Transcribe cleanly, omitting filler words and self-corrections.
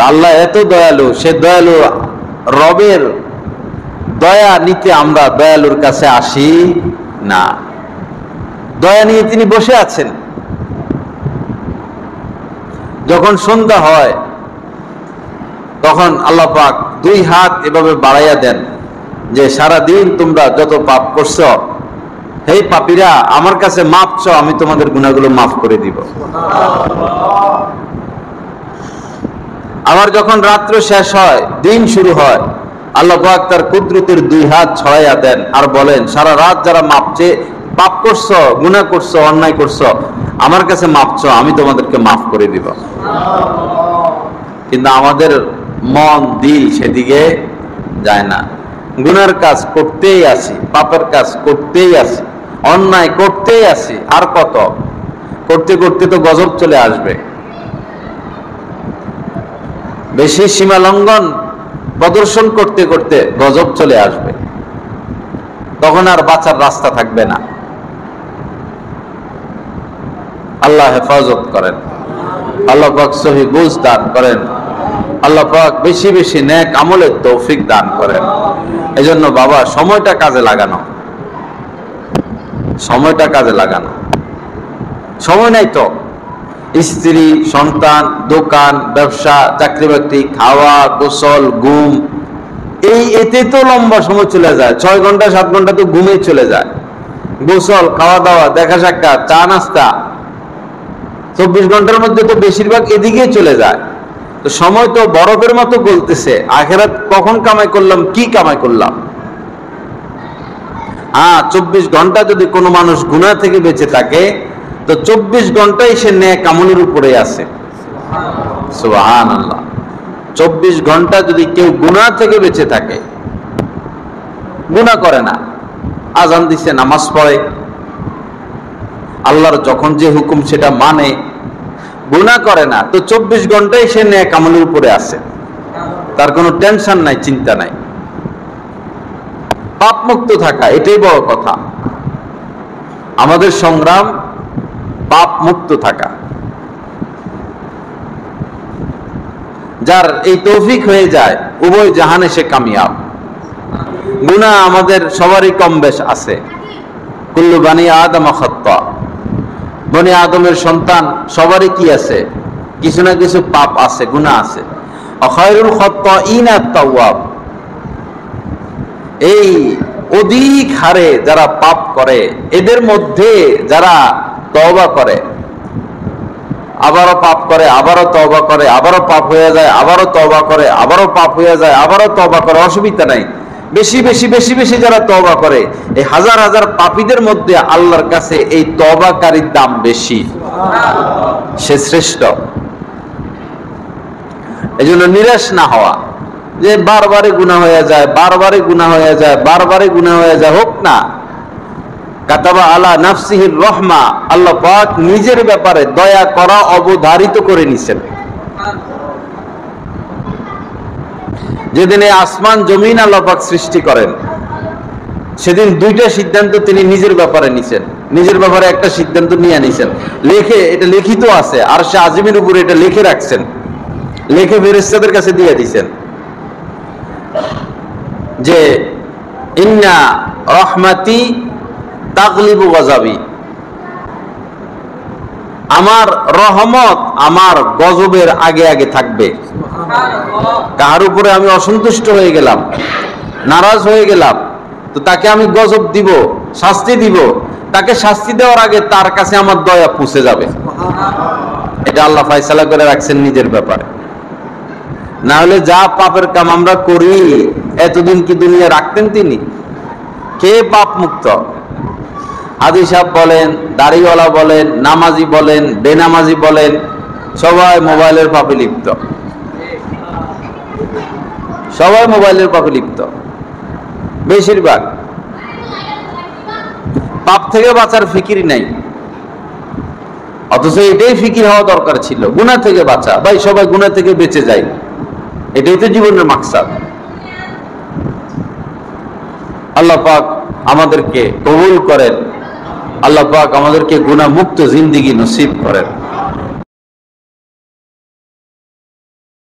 আল্লাহ এত দয়ালু, সে দয়ালু রবের দয়া নিতে আমরা দয়ালুর কাছে আসি না। দয়া নিয়ে তিনি বসে আছেন। যখন সন্ধ্যা হয় তখন আল্লাহ পাক দুই হাত এভাবে বাড়াইয়া দেন যে সারাদিন তোমরা যত পাপ করছো, হে পাপীরা আমার কাছে মাপ চাও, আমি তোমাদের গুনাহগুলো মাফ করে দিব। আবার যখন রাত্র শেষ হয়, দিন শুরু হয়, আল্লাহ পাক তার কুদরতের দুই হাত ছড়াইয়া দেন আর বলেন সারা রাত যারা মাপ চেয়ে পাপ করছো, গুনাহ করছো, অন্যায় করছো, আমার কাছে মাপ চাও, আমি তোমাদেরকে মাফ করে দিব। কিন্তু আমাদের মন দিল সেদিকে যায় না। গুনার কাজ করতেই আসি, পাপের কাজ করতেই আসি, অন্যায় করতেই আসি। আর কত করতে করতে তো গজব চলে আসবে। বেশি সীমা লঙ্ঘন প্রদর্শন করতে করতে গজব চলে আসবে, তখন আর বাঁচার রাস্তা থাকবে না। আল্লাহ হেফাজত করেন, আল্লাহ পাক সহি বুঝ দান করেন, আল্লাহ পাক বেশি বেশি নেক আমলের তৌফিক দান করেন। এজন্য বাবা সময়টা কাজে লাগানো, সময়টা কাজে লাগানো। সময় নাই তো, স্ত্রী, সন্তান, দোকান, ব্যবসা, চাকরি বাকরি, খাওয়া, গোসল, ঘুম, এতে তো লম্বা সময় চলে যায়। 6 ঘন্টা 7 ঘন্টা তো ঘুমে চলে যায়। গোসল, খাওয়া দাওয়া, দেখা সাক্ষাৎ, চা নাস্তা, 24 ঘন্টার মধ্যে তো বেশিরভাগ এদিকেই চলে যায়। তো সময় তো বরফের মতো গলতেছে। আখিরাত কখন কামাই করলাম, কি কামাই করলাম? 24 ঘন্টা যদি কোনো মানুষ গুনাহ থেকে বেঁচে থাকে, তো 24 ঘন্টাই সে নেক আমলের উপরে আছে। সুবহানাল্লাহ। 24 ঘন্টা যদি কেউ গুনাহ থেকে বেঁচে থাকে, গুনাহ করে না, আজান দিছে, নামাজ পড়ে, আল্লাহর যখন যে হুকুম সেটা মানে, গুনাহ করে না, তো 24 ঘন্টাই সে নেক আমলের উপরে আছে। তার কোনো টেনশন নাই, চিন্তা নাই। পাপ মুক্ত থাকা এটাই বড় কথা। আমাদের সংগ্রাম পাপ মুক্ত থাকা। যার এই তৌফিক হয়ে যায়, উভয় জাহানে সে কামিয়াব। গুনাহ আমাদের সবারই কম বেশ আছে। কুল্লু বানি আদম খাত্তা, বনি আদমের সন্তান সবারই কি আছে? কিছু না কিছু পাপ আছে, গুনাহ আছে। খায়রুল খাত্তাইনা আত-তাওয়াব, এই অধিক হারে যারা পাপ করে, এদের মধ্যে যারা তওবা করে, আবারও পাপ করে, আবারও তওবা করে, আবারও পাপ হয়ে যায়, আবারও তওবা করে, আবারও পাপ হয়ে যায়, আবারও তওবা করে, অসুবিধা নাই। বেশি বেশি বেশি বেশি যারা তওবা করে, এই হাজার হাজার পাপীদের মধ্যে আল্লাহর কাছে এই তওবাকারীর দাম বেশি, সে শ্রেষ্ঠ। এজন্য নিরাশ না হওয়া যে বারবারে গুনাহ হয়ে যায়, বারবারে গুনাহ হয়ে যায়, বারবারে গুনাহ হয়ে যায়, হোক না। কাতাবা আলা নাফসিহির রহমা, আল্লাহ পাক নিজের ব্যাপারে দয়া করা অবধারিত করে নিছেন। যেদিন এই আসমান জমিন আল্লাহ পাক সৃষ্টি করেন, সেদিন 2টা সিদ্ধান্ত তিনি নিজের ব্যাপারে নিছেন। নিজের ব্যাপারে একটা সিদ্ধান্ত নিয়ে নিছেন, লেখে, এটা লিখিত আছে, আর সে আজমির উপরে এটা লিখে রাখছেন, লিখে ফেরেশতাদের কাছে দিয়ে দিছেন যে ইন্না রহমাতি তাগলিবু গযাবি, আমার রহমত আমার গজবের আগে আগে থাকবে। কার উপরে আমি অসন্তুষ্ট হয়ে গেলাম, নারাজ হয়ে গেলাম, তো তাকে আমি গজব দিব, শাস্তি দিব। তাকে শাস্তি দেওয়ার আগে তার কাছে আমার দয়া পৌঁছে যাবে। এটা আল্লাহ ফয়সালা করে রাখছেন নিজের ব্যাপারে। না হলে যা পাপের কাম আমরা করি, এতদিন কি দুনিয়া রাখতেন তিনি? কে পাপ মুক্ত? হাজী সাহেব বলেন, দাড়িওয়ালা বলেন, নামাজি বলেন, বেনামাজি বলেন, সবাই মোবাইলের পাপে লিপ্ত, সবাই মোবাইলের পাপে লিপ্ত। বেশিরভাগ পাপ থেকে বাঁচার ফিকিরই নাই, অথচ এটাই ফিকির হওয়া দরকার ছিল, গুনাহ থেকে বাঁচা। ভাই সবাই গুনাহ থেকে বেঁচে যায়, এটাই তো জীবনের মাকসাদ। আল্লাহ পাক আমাদেরকে কবুল করেন, আল্লাহ পাক আমাদেরকে গুনাহ মুক্ত জিন্দেগি নসিব করেন।